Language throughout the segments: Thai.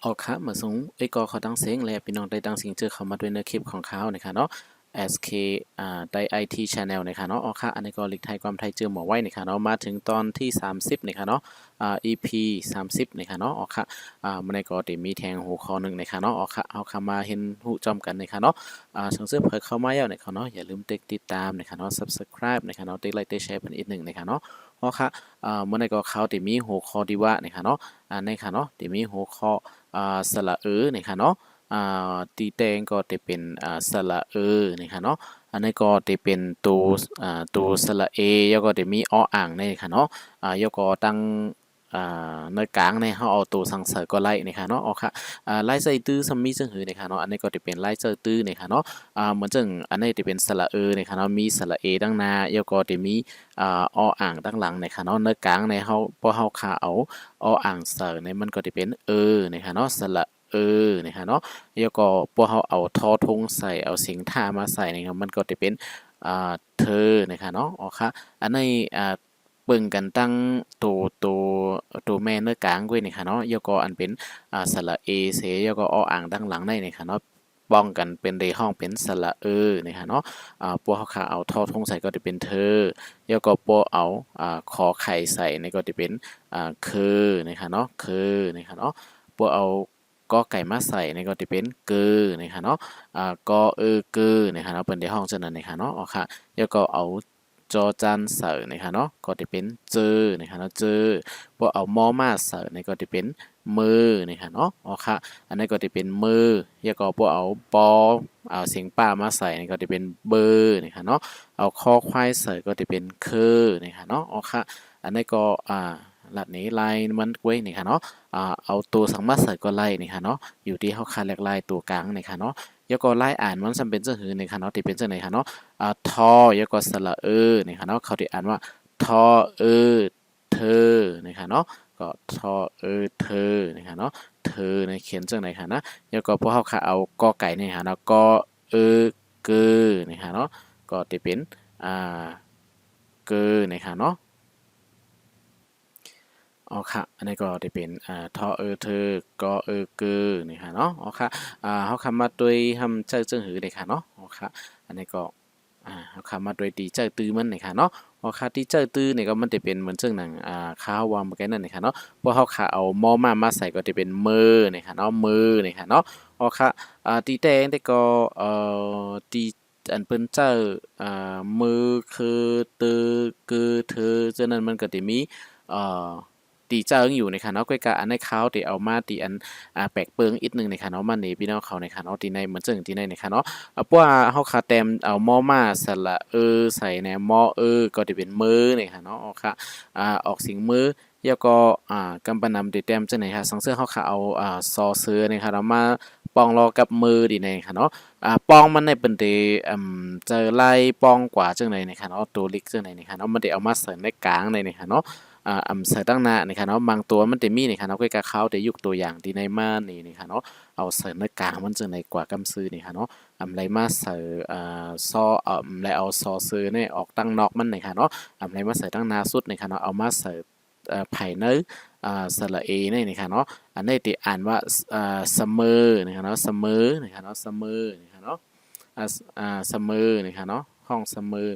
ออกครับเหมือนสงก็เขาตั้งเสียงแล้วพี่น้องได้ตั้งเสียงเจอเขามาด้วยในคลิปของเขานะคะเนาะ SK ได้ IT Channel นะคะเนาะออกค่ะอันนี้ก็ลิกไทยความไทยเจอหมอไว้นะคะเนาะมาถึงตอนที่30นะคะเนาะEP 30นะคะเนาะออกค่ะมันก็ติมีแทงหัวข้อหนึ่งนะคะเนาะออกค่ะเอาคำมาเห็นหูจอมกันนะคะเนาะสังเสริมเผยเข้ามาแล้วนะคะเนาะอย่าลืมติดตามนะคะเนาะ Subscribe นะคะเนาะติ๊กไลค์ติ๊กแชร์เป็นอีกหนึ่งนะคะเนาะออกค่ะเมื่อในก็เขาติมีหัวข้อดีว่านะคะเนาะในค่ะเนาะติมีหัวข้อสระนะคะเนาะตีแตงก็จะเป็นสระนะคะเนาะอันนี้ก็จะเป็นตัวสระแล้วก็จะมีอ้ออ่างนะคะเนาะแล้วก็ตั้งในกลางในเขาเอาตัวสังเสริมก็ไล่นะคะเนาะค่ะไล่ใส่ตื้อซัมมี่ซึ่งหือนะคะเนาะอันนี้ก็จะเป็นไล่เจอตื้อนะคะเนาะเหมือนจังอันนี้จะเป็นสระนะคะเนาะมีสระดังหน้าแล้วก็จะมีอ้ออ่างดังหลังนะคะเนาะในกลางในเขาพอเขาขาเอาอ้ออ่างเสริมในมันก็จะเป็นนะคะเนาะสระนะคะเนาะแล้วก็พวกเขาเอาทอทงใส่เอาเสียงท่ามาใส่นะครับมันก็จะเป็นเธอนะคะเนาะอ๋อค่ะอันในเบิ่งกันตั้งตัวแม่เนื้อกลางไว้นี่ค่ะเนาะแล้วก็อันเป็นสระเสแล้วก็ออ่างดังหลังได้นี่ค่ะเนาะป้องกันเป็นในห้องเป็นสระนะคะเนาะพวกเขาขาเอาทอทงใส่ก็จะเป็นเธอแล้วก็พวกเอาขอไข่ใส่นี่ก็จะเป็นคือนะคะเนาะคือนะคะเนาะพวกเอาก็ไก่มาใส่ในก็จะเป็นเกอนะคะเนาะก็เกอนะคะเนาะเป็นในห้องเช่นนั้นนะคะเนาะอ๋อค่ะแล้วก็เอาจอจันเสอนะคะเนาะก็จะเป็นเจอนะคะเนาะเจอพวกเอามอมาเสอในก็จะเป็นมือนะคะเนาะอ๋อค่ะอันนี้ก็จะเป็นมือแล้วก็พวกเอาปอเอาเสียงป้ามาใส่ในก็จะเป็นเบอร์นะคะเนาะเอาคอควายใส่ก็จะเป็นเคอนะคะเนาะอ๋อค่ะอันนี้ก็หลัดนี้ลายมันไว้นี่ค่ะเนาะเอาตัวสังมาใส่ก็ไล่นี่ค่ะเนาะอยู่ที่เขาคาเรียกไล่ตัวกลางนี่ค่ะเนาะแล้วก็ไล่อ่านมันจำเป็นจะหือนี่ค่ะเนาะที่เป็นจังไหนค่ะเนาะทอแล้วก็สระนี่ค่ะเนาะเขาที่อ่านว่าทอเธอนี่ค่ะเนาะก็ทอเธอนี่ค่ะเนาะเธอในเขียนจังไหนค่ะนะแล้วก็พวกเขาค่ะเอากอไก่นี่ค่ะเนาะกอเกอนี่ค่ะเนาะก็จะเป็นเกอนี่ค่ะเนาะอ๋อค่ะอันนี้ก็จะเป็นทอเธอกอเกอนี่ค่ะเนาะอ๋อค่ะเขาคำมาด้วยทำเจ้าจึงหือเลยค่ะเนาะอ๋อค่ะอันนี้ก็เขาคำมาด้วยตีเจ้าตื้อมันนี่ค่ะเนาะอ๋อค่ะที่เจ้าตื้อเนี่ยก็มันจะเป็นเหมือนเชิงหนังข้าววางมาแค่นั้นนี่ค่ะเนาะพวกเขาขาเอาหม้อมาใส่ก็จะเป็นมือนี่ค่ะเนาะมือนี่ค่ะเนาะอ๋อค่ะตีแตงแต่ก็ตีอันเป็นเจ้ามือคือตือคือเธอฉะนั้นมันก็จะมีเอ่อ ตีเจิงอยู่ในค่ะเนาะก้อยกะอันในเขาตีเอามาตีอันแปลกเปิงอีกหนึ่งในค่ะเนาะมันนี่พี่น้องเขาในค่ะเนาะตีในเหมือนเจิงตีในในค่ะเนาะเพราะว่าเฮาคาแต้มเอามอมาสระใส่ในมอก็จะเป็นมือนี่ค่ะเนาะออกค่ะออกเสียงมือแล้วก็กำปนำตีแต้มจังไหนค่ะสังเสื้อเฮาค่ะเอาซอเสือนี่ค่ะเนาะมาปองรอกับมือดีในค่ะเนาะปองมันในเป็นเตเจอไล่ปองกว่าจังไหนนี่ค่ะเนาะตัวลิกจังไหนนี่ค่ะเนาะมันได้เอามาใส่ในกลางในนี่ค่ะเนาะใส่ตั้งหน้านี่ค่ะเนาะบางตัวมันจะมีนี่ค่ะเนาะก็กะเขาแต่ยุคตัวอย่างที่ในมานี่นี่ค่ะเนาะเอาใส่ในกลางมันจะในกว่ากำซื้อนี่ค่ะเนาะไรมาใส่ซอไรเอาซอซื้อเนี่ยออกตั้งนอกมันนี่ค่ะเนาะไรมาใส่ตั้งหน้าสุดนี่ค่ะเนาะเอามาใส่ไผ่เนื้อสระเอนี่นี่ค่ะเนาะอันนี้ที่อ่านว่าเสมอนี่ค่ะเนาะเสมอนี่ค่ะเนาะเสมอนี่ค่ะเนาะเสมอนี่ค่ะเนาะห้องเสมอ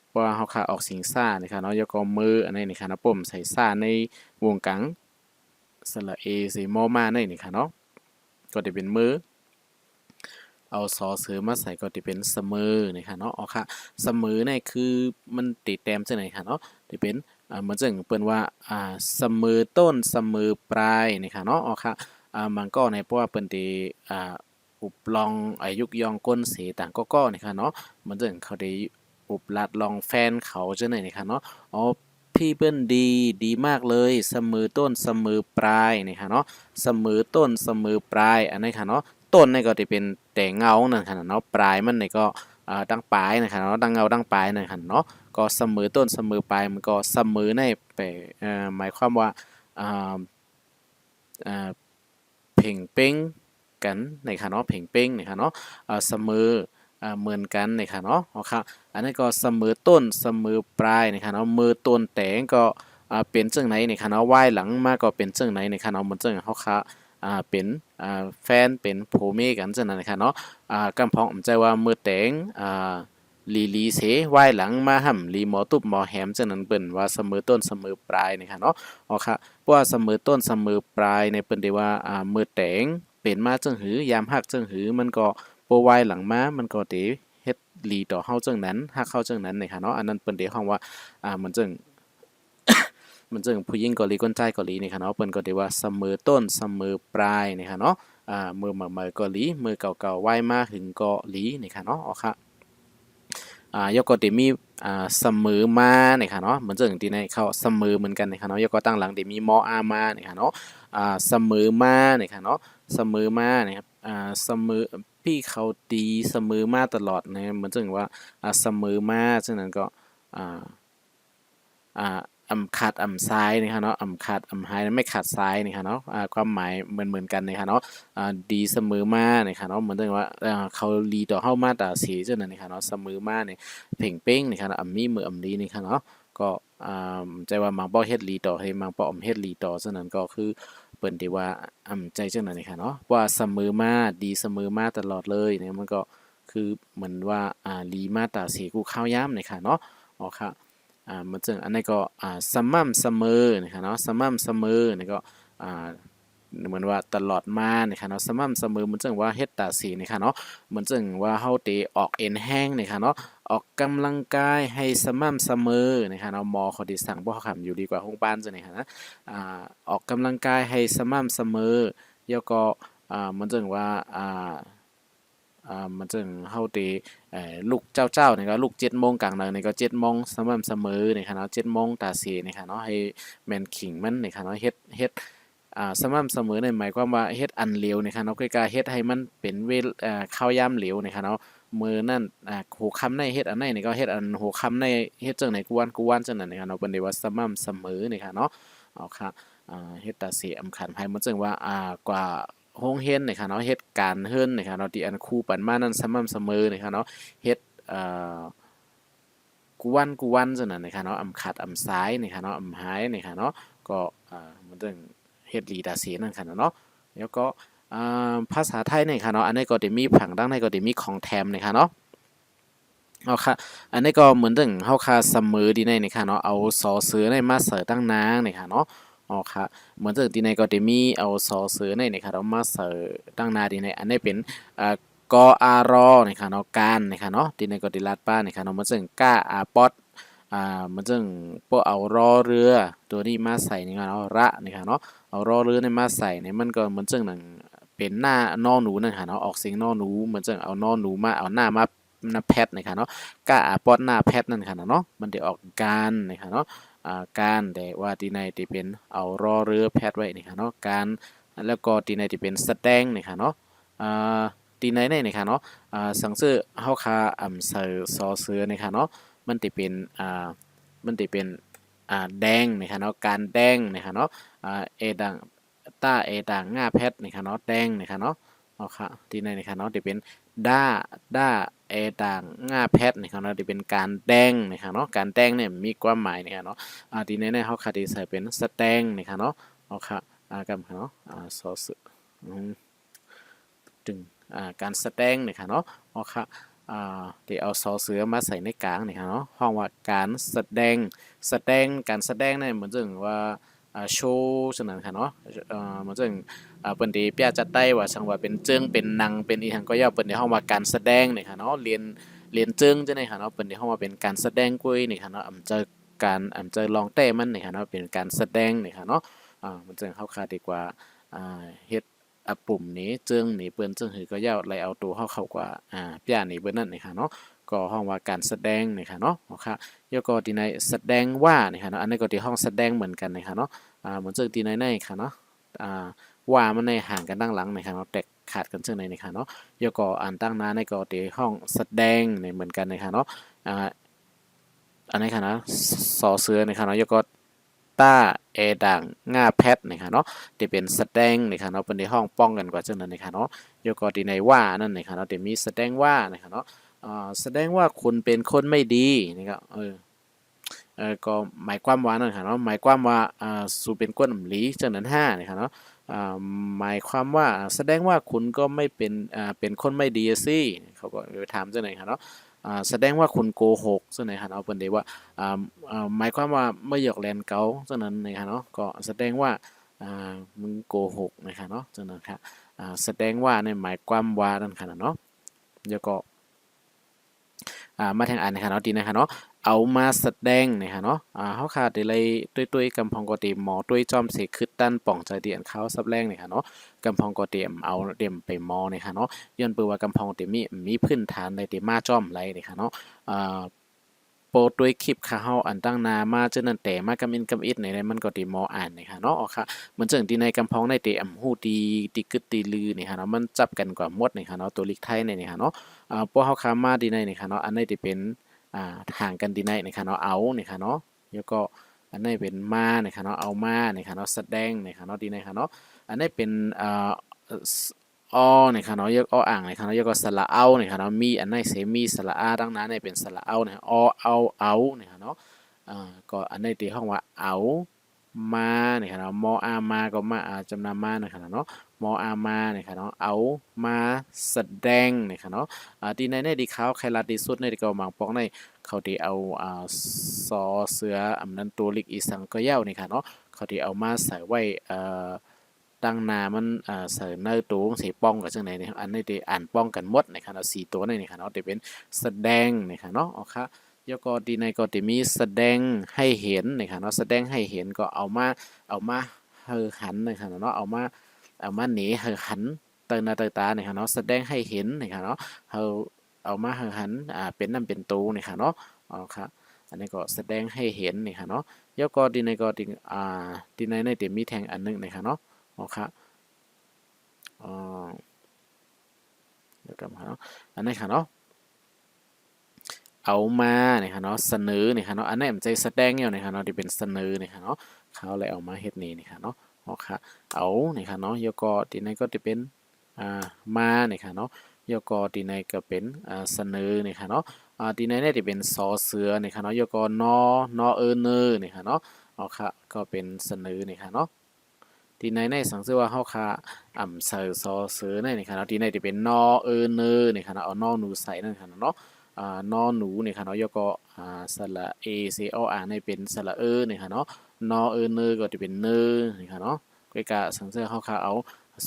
เพราะว่าเขาขาออกเสียงซ่านะครับเนาะแล้วก็มืออันนี้นี่ค่ะนะปุ่มใส่ซ่าในวงกังสระเอสีมอมาในนี่ค่ะเนาะก็จะเป็นมือเอาซอเสือมาใส่ก็จะเป็นเสมอนี่ค่ะเนาะอ๋อค่ะเสมอเนี่ยคือมันติดแต้มจังไหนค่ะเนาะที่เป็นเหมือนจังเปิ้นว่าเสมอต้นเสมอปลายนี่ค่ะเนาะอ๋อค่ะมันก็ในเพราะว่าเปิ้นที่อุบลองอายุกยองก้นเสต่างก็นี่ค่ะเนาะเหมือนจังเขาได้อุบลัดลองแฟนเขาจังไหนนี่ค่ะเนาะอ๋อพี่เปิ้นดีมากเลยเสมอต้นเสมอปลายนี่ค่ะเนาะเสมอต้นเสมอปลายอันนี้ค่ะเนาะต้นนี่ก็จะเป็นแต่เงานั่นค่ะเนาะปลายมันนี่ก็ดังปลายนะครับเนาะดังเงาดังปลายนั่นค่ะเนาะก็เสมอต้นเสมอปลายมันก็เสมอในไปหมายความว่าอ่าอ่าเพ่งเป้งกันในค่ะเนาะเพ่งเป้งในค่ะเนาะเสมอเหมือนกันในค่ะเนาะอ๋อค่ะอันนี้ก็เสมอต้นเสมอปลายในค่ะเนาะมือต้นแตงก็เป็นจังไหนในค่ะเนาะว่ายหลังมาก็เป็นจังไหนในค่ะเนาะเหมือนจังเขาค่ะ เป็นแฟนเป็นผัวเมียกันจังนั้นนะคะเนาะกำพองอำใจว่ามือแตงลีเสไหว้หลังมาห่ำลีหมอตุบหมอแหมจังนั้นเปิ้นว่าเสมอต้นเสมอปลายนะคะเนาะอ๋อค่ะเพราะว่าเสมอต้นเสมอปลายในเปิ้นได้ว่ามือแตงเป็นมาจังหือยามฮักจังหือมันก็บ่ไหว้หลังมามันก็เตเฮ็ดลีต่อเฮาจังนั้นฮักเฮาจังนั้นนะคะเนาะอันนั้นเปิ้นได้ฮ้องว่ามันจึงผู้หญิงเกาหลีคนใต้เกาหลีนี่ค่ะเนาะเปิ้นก็ได้ว่าเสมอต้นเสมอปลายนี่ค่ะเนาะมือใหม่ๆเกาหลีมือเก่าๆไหว้มาถึงเกาหลีนี่ค่ะเนาะอ๋อค่ะยกก็ได้มีเสมอมานี่ค่ะเนาะเหมือนจังที่ในเขาเสมอเหมือนกันนี่ค่ะเนาะยกก็ตั้งหลังได้มีมออามานี่ค่ะเนาะเสมอมานี่ค่ะเนาะเสมอมานี่ครับเสมอพี่เขาดีเสมอมาตลอดนะเหมือนจังว่าเสมอมาฉะนั้นก็อ่า อ่าขาดซ้ายนะครับเนาะขาดหายไม่ขาดซ้ายนะครับเนาะความหมายเหมือนกันนะครับเนาะดีเสมอมานะครับเนาะเหมือนถึงว่าเขาลีต่อเข้ามาตราสีจังนั้นนะครับเนาะเสมอมาเนี่ยเพ่งเป้งนะครับมีมือลีนะครับเนาะก็ใจว่ามังป้อเฮ็ดลีต่อให้มังป้อเฮ็ดลีต่อจังนั้นก็คือเปิ้นที่ว่าใจจังนั้นนะครับเนาะว่าเสมอมาดีเสมอมาตลอดเลยเนี่ยมันก็คือเหมือนว่าลีมาตราสีกูเข้าย้ำนะครับเนาะอ๋อค่ะ มันจึงอันนี้ก็สม่ำเสมอนะครับเนาะสม่ำเสมอนี่ก็อ่าเหมือนว่าตลอดมานะครับเนาะสม่ำเสมอมันจึงว่าเฮ็ดตาสีนะครับเนาะมันจึงว่าเฮาเตออกเอ็นแห้งนะครับเนาะออกกำลังกายให้สม่ำเสมอนะครับเนาะหมอเขาได้สั่งบ่คำอยู่ดีกว่าโรงพยาบาลจังได๋นะออกกำลังกายให้สม่ำเสมอแล้วก็มันจึงว่ามันจึงเฮาตีลูกเจ้านี่ก็ลูก7 โมงกลางดึกนี่ก็7 โมงสม่ำเสมอนี่ค่ะเนาะ7 โมงตาสีนี่ค่ะเนาะให้แม่นขิงมันนี่ค่ะเนาะเฮ็ดสม่ำเสมอนี่หมายความว่าเฮ็ดอันเหลวนี่ค่ะเนาะคือการเฮ็ดให้มันเป็นข้าวยามเหลวนี่ค่ะเนาะมื้อนั้นหัวค่ำในเฮ็ดอันไหนนี่ก็เฮ็ดอันหัวค่ำในเฮ็ดจังไหนกวนจังนั้นนี่ค่ะเนาะเพิ่นได้ว่าสม่ำเสมอนี่ค่ะเนาะเอาค่ะเฮ็ดตาสีอำคัญให้มันจึงว่ากว่า โรงเรียนนี่ค่ะเนาะเฮ็ดการเรียนนี่ค่ะเนาะที่อันครูปันมานั้นสม่ำเสมอนี่ค่ะเนาะเฮ็ดกวนจังนั้นนี่ค่ะเนาะขาดซ้ายนี่ค่ะเนาะหายนี่ค่ะเนาะก็มันต้องเฮ็ดลีตาสีนั่นค่ะเนาะแล้วก็ภาษาไทยนี่ค่ะเนาะอันนี้ก็ได้มีผังดังในก็ได้มีของแถมนี่ค่ะเนาะเอาค่ะอันนี้ก็เหมือนถึงเฮาค่ะเสมอดีในนี่ค่ะเนาะเอาสอเสือในมาเสริตั้งนางนี่ค่ะเนาะอ๋อค่ะเหมือนถึงที่ในก็ได้มีเอาสอเสือในนี่ค่ะเอามาเสริตั้งนาดีในอันนี้เป็นกออารอนี่ค่ะเนาะการนี่ค่ะเนาะที่ในก็ได้ลาดป้านี่ค่ะเนาะเหมือนถึงก้าปอดเหมือนถึงพวกเอารอเรือตัวนี้มาใส่นี่ค่ะเนาะระนี่ค่ะเนาะเอารอเรือในมาใส่นี่มันก็เหมือนถึงหนังเป็นหน้านอหนูนั่นค่ะเนาะออกเสียงนอหนูเหมือนถึงเอานอหนูมาเอาหน้ามาแพทนี่ค่ะเนาะ กะปอดหน้าแพทนั่นค่ะเนาะมันได้ออกการนะคะเนาะการแต่ว่าที่ในที่เป็นเอารอเรือแพทไว้นี่ค่ะเนาะการแล้วก็ที่ในที่เป็นแสดงนี่ค่ะเนาะที่ในนี่ค่ะเนาะสังเสือเฮาคาเสือซอเสือนี่ค่ะเนาะมันจะเป็นมันจะเป็นแดงนี่ค่ะเนาะการแดงนี่ค่ะเนาะเอดังเอดังง่าแพทนี่ค่ะเนาะแดงนี่ค่ะเนาะเอาค่ะที่ในนี่ค่ะเนาะจะเป็นด้าด้า ต่างง่าแพทนี่ครับเนาะที่เป็นการแดงนี่ครับเนาะการแดงเนี่ยมีความหมายนี่ครับเนาะทีนี้เนี่ยเขาคาดีใส่เป็นสแตงนี่ครับเนาะเอาค่ะกันเนาะซอสจึงการแสดงนี่ค่ะเนาะเอาค่ะที่เอาซอเสือมาใส่ในกลางนี่ครับเนาะห้องว่าการแสดงการแสดงเนี่ยเหมือนถึงว่าโชว์ฉะนั้นค่ะเนาะเหมือนถึงเปิ้นที่เปียจัดได้ว่าจังว่าเป็นเจิงเป็นหนังเป็นอีหังก็ย่อเปิ้นที่เฮาว่าการแสดงนี่ค่ะเนาะเรียนเจิงจังได๋ค่ะเนาะเปิ้นที่เฮาว่าเป็นการแสดงกุยนี่ค่ะเนาะเจอการเจอลองเต้มันนี่ค่ะเนาะเป็นการแสดงนี่ค่ะเนาะมันจึงเข้าคาดีกว่าเฮ็ดปุ่มนี้เจิงนี่เปิ้นจึงหือก็ย่าไล่เอาตัวเข้ากว่าเปียนี่เบิ่นนั่นนี่ค่ะเนาะก็ห้องว่าการแสดงนี่ค่ะเนาะค่ะแล้วก็ที่ในแสดงว่านี่ค่ะเนาะอันนี้ก็ที่ห้องแสดงเหมือนกันนี่ค่ะเนาะเหมือนจึงที่ในค่ะเนาะว่ามันในห่างกันตั้งหลังนะครับแตกขาดกันเช่นไรนะครับเนาะยก็อ่านตั้งน้าในก็ตีห้องแสดงในเหมือนกันนะครับเนาะอันนี้ค่ะนะสอเสือนะครับเนาะยก็ต้าด่างง่าแพทนะครับเนาะที่เป็นแสดงนะครับเนาะเป็นในห้องป้องกันกว่าเช่นนั้นนะครับเนาะยก็ตีในว่านั่นนะครับเนาะที่มีแสดงว่านะครับเนาะแสดงว่าคุณเป็นคนไม่ดีนะครับก็หมายความว่านั่นค่ะเนาะหมายความว่าสู่เป็นก้นหลีจังนั้น5นะครับเนาะ หมายความว่าแสดงว่าคุณก็ไม่เป็นคนไม่ดีสิเขาก็ไปถามจังไหนครับเนาะแสดงว่าคุณโกหกจังไหนครับเอาเป็นเดว่าหมายความว่าไม่หยอกแลนเกาจังนั้นนะครับเนาะก็แสดงว่ามึงโกหกนะครับเนาะจังนั้นครับแสดงว่าในหมายความว่านั่นขนาดเนาะแล้วก็มาทางอันนะครับเนาะดีนะครับเนาะเอามาแสดงนะครับเนาะเขาขาดเลยตุ้ยกำพองก็เตรียมหมอตุ้ยจอมเสกคึดตั้นป่องใจเดียนเขาซับแรงนะครับเนาะกำพองก็เตรียมเอาเตรียมไปหมอนะครับเนาะย้อนเปือว่ากำพองเตรียมมีพื้นฐานในเตรียมมาจอมไรนะครับเนาะโปรด้วยคลิปค่ะเฮาอันตั้งนามาเจานั้นแต่มากำอินกำอิดในนั้นมันก็ติมออ่านนะคะเนาะอ๋อค่ะมันจังที่ในกำพองในเตอำฮู้ดีติกึดตีลือนี่ค่ะเนาะมันจับกันกว่าหมดนี่ค่ะเนาะตัวลิกไทยนี่ค่ะเนาะพวกเฮาค้ามาดีในนี่ค่ะเนาะอันนี้ที่เป็นห่างกันดีในนี่ค่ะเนาะเอานี่ค่ะเนาะแล้วก็อันนี้เป็นมานี่ค่ะเนาะเอามานี่ค่ะเนาะแสดงนี่ค่ะเนาะดีในค่ะเนาะอันนี้เป็นอ้อนี่ค่ะเนาะยกอ้ออ่างนี่ค่ะเนาะยกก็สระเอานี่ค่ะเนาะมีอันไหนเสมีสระอาดังนั้นเนี่ยเป็นสระเอาเนี่ยอ้อเอานี่ค่ะเนาะก็อันในที่ห้องว่าเอามาเนี่ยครับเนาะมออามาก็มาจำนำมาเนี่ยครับเนาะมออามาเนี่ยครับเนาะเอามาแสดงเนี่ยครับเนาะที่ในที่เขาใครลัดที่สุดในที่เขาบางปองในเขาที่เอาซอเสืออำนันตัวลิกอีสังก็เย้านี่ค่ะเนาะเขาที่เอามาใส่ไว้ตั้งนามันใส่เนื้อตัวสีป้องกับจังไหนเนี่ยอันนี้ที่อ่านป้องกันหมดนะครับเนาะ4ตัวนี่ครับเนาะที่เป็นแสดงนะครับเนาะอ๋อค่ะ ยกอดีในก็จะมีแสดงให้เห็นนะครับเนาะแสดงให้เห็นก็เอามาเฮอหันนะครับเนาะเอามาหนีเฮอหันเตอหน้าเตอตานะครับเนาะแสดงให้เห็นนะครับเนาะเฮาเอามาเฮอหันเป็นน้ำเป็นตูนะครับเนาะอ๋อครับอันนี้ก็แสดงให้เห็นนะครับเนาะยกอดีในก็ดีดีในจะมีแทงอันนึงนะครับเนาะอ๋อครับอ๋อเดี๋ยวกันครับเนาะอันนี้ครับเนาะ เอามาเนี่ยค่ะเนาะเสนอเนี่ยค่ะเนาะอันนี้มันจะแสดงเนี่ยนะคะเนาะที่เป็นเสนอเนี่ยค่ะเนาะเขาเลยเอามาเฮ็ดนี่นี่ค่ะเนาะโอเคเอาเนี่ยค่ะเนาะยกอที่ในก็จะเป็นมาเนี่ยค่ะเนาะยกอที่ในก็เป็นเสนอเนี่ยค่ะเนาะที่ในเนี่ยจะเป็นซอเสือเนี่ยค่ะเนาะยกอนอเนอเนี่ยค่ะเนาะโอเคก็เป็นเสนอเนี่ยค่ะเนาะที่ในสังเกตว่าเฮาค่ะเสือซอเสือเนี่ยค่ะเนาะที่ในจะเป็นนอเนอเนี่ยค่ะเนาะเอานอหนูใส่นั่นค่ะเนาะ นอหนูเนี่ยค่ะเนาะยก็สระเอเซออ่านให้เป็นสระเนี่ยค่ะเนาะนอเนอก็จะเป็นเนอนี่ค่ะเนาะก็กะสังเกตเขาค่ะเอา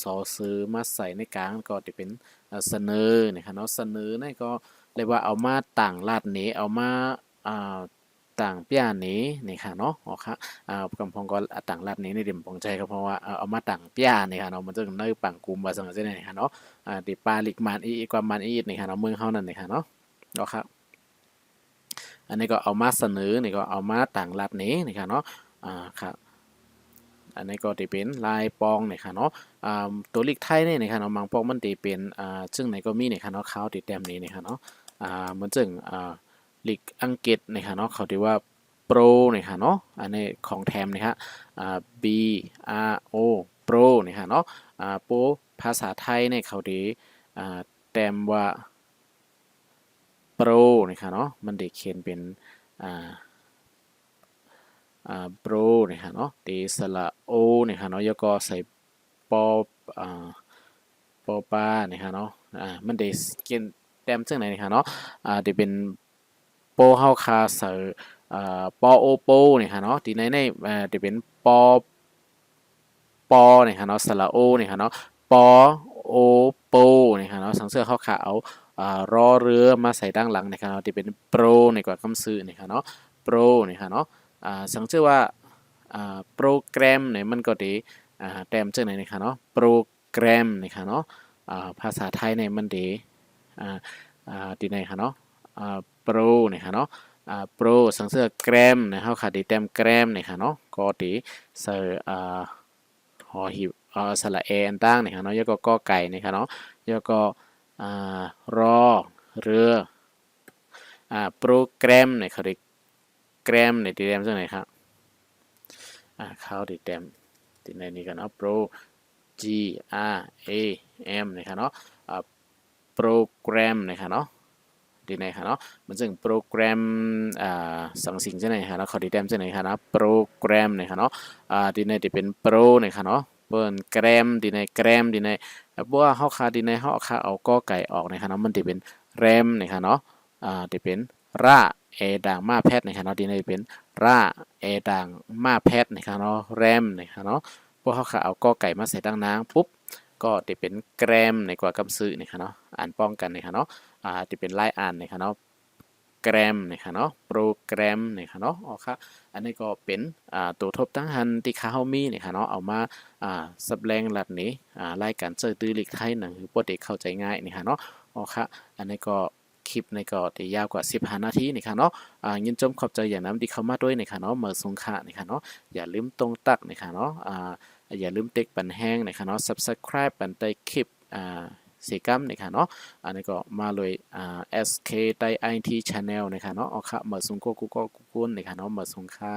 ซอซื้อมาใส่ในกลางก็จะเป็นเสนอนี่ค่ะเนาะเสนอนี่ก็เรียกว่าเอามาต่างลาดเนเอามาต่างเปี้ยเนนี่ค่ะเนาะอ๋อค่ะกำพองก็ต่างลาดเนในเด่มปองใจครับเพราะว่าเอามาต่างเปี้ยนี่ค่ะเนาะมันจะเนื้อปังกุมบาสังเกตนี่ค่ะเนาะติปลาลิกมันอีกความมันอีนี่ค่ะเนาะเมืองเฮานั่นนี่ค่ะเนาะ เนาะครับอันนี้ก็เอามาเสนอนี่ก็เอามาต่างรัฐนี้นี่ค่ะเนาะครับอันนี้ก็จะเป็นลายปองนี่ค่ะเนาะตัวลีกไทยนี่นี่ค่ะเนาะบางปองมันจะเป็นซึ่งไหนก็มีนี่ค่ะเนาะขาวติดแต้มนี้นี่ค่ะเนาะเหมือนซึ่งลีกอังกฤษนี่ค่ะเนาะเขาที่ว่าโปรนี่ค่ะเนาะอันนี้ของแถมนี่ฮะB R O โปรนี่ค่ะเนาะโปรภาษาไทยเนี่ยเขาที่แต้มว่า โปรนะครับเนาะมันเด็กเขียนเป็นอ่าโปรนะครับเนาะตีสระโอนะครับเนาะแล้วก็ใส่ปออ่าปอปานะครับเนาะมันเด็กเขียนแต้มซึ่งไหนนะครับเนาะเดี๋ยวเป็นโปเฮาคาใส่ปอโอโปนะครับเนาะที่ในเดี๋ยวเป็นปอนะครับเนาะสระโอนะครับเนาะปอโอโปนะครับเนาะสังเสือเขาขาเอารอเรือมาใส่ด้านหลังนะครับเนาะที่เป็นโปรในกว่าคำซื้อนะครับเนาะโปรนะครับเนาะสังเกตว่าโปรแกรมเนี่ยมันก็ดีแต้มจังไหนนะครับเนาะโปรแกรมนะครับเนาะภาษาไทยเนี่ยมันดีที่ไหนครับเนาะโปรนะครับเนาะโปรสังเกตแกรมนะเขาขาดดีแต้มแกรมนะครับเนาะก็ดีใส่หอหีบสระเออันตั้งนะครับเนาะแล้วก็กอไก่นะครับเนาะแล้วก็รอเรือโปรแกรมเนี่ยเขาเรียกแกรมเนี่ยตีแรมจังไหนครับเขาตีแรมตีในนี้กันเนาะโปร G R A M นะครับเนาะโปรแกรมนะครับเนาะดีไหนครับเนาะมันซึ่งโปรแกรมสังสิ่งจังไหนครับเนาะเขาตีแรมจังไหนครับเนาะโปรแกรมนะครับเนาะดีไหนที่เป็นโปรนะครับเนาะ เปิ้นแกรมดีในแกรมดีในบัวเฮาคาดีในเฮาคาเอากอไก่ออกนะคะเนาะมันจะเป็นแรมนะคะเนาะจะเป็นราเอด่างมาแพทนะคะเนาะดีในเป็นราเอด่างมาแพทนะคะเนาะแรมนะคะเนาะพวกเฮาคาเอากอไก่มาใส่ดังนางปุ๊บก็จะเป็นแกรมในกว่ากำซื้อนะคะเนาะอ่านป้องกันนะคะเนาะจะเป็นไล่อ่านนะคะเนาะแกรมนะคะเนาะโปรแกรมนะคะเนาะอ๋อค่ะอันนี้ก็เป็นตัวทบตั้งหันที่เขามีนะคะเนาะเอามาสับแรงหลัดนี้รายการเจอตื้อหลีกไทยหนังคือโปรเด็กเข้าใจง่ายนะคะเนาะอ๋อค่ะอันนี้ก็คลิปในก็ได้ยาวกว่า15นาทีนะคะเนาะยินจมขอบใจอย่างน้ำที่เข้ามาด้วยนะคะเนาะเมื่อสงค่านะคะเนาะอย่าลืมตรงตักนะคะเนาะอย่าลืมเต็กปันแห้งนะคะเนาะ subscribe ปันใต้คลิปสีกัมนะคะเนาะอันนี้ก็มาเลยSK ใต้ IT Channel นะคะเนาะเอาค่ะมาส่งก็กูก็กูกุนนะคะเนาะมาส่งค่ะ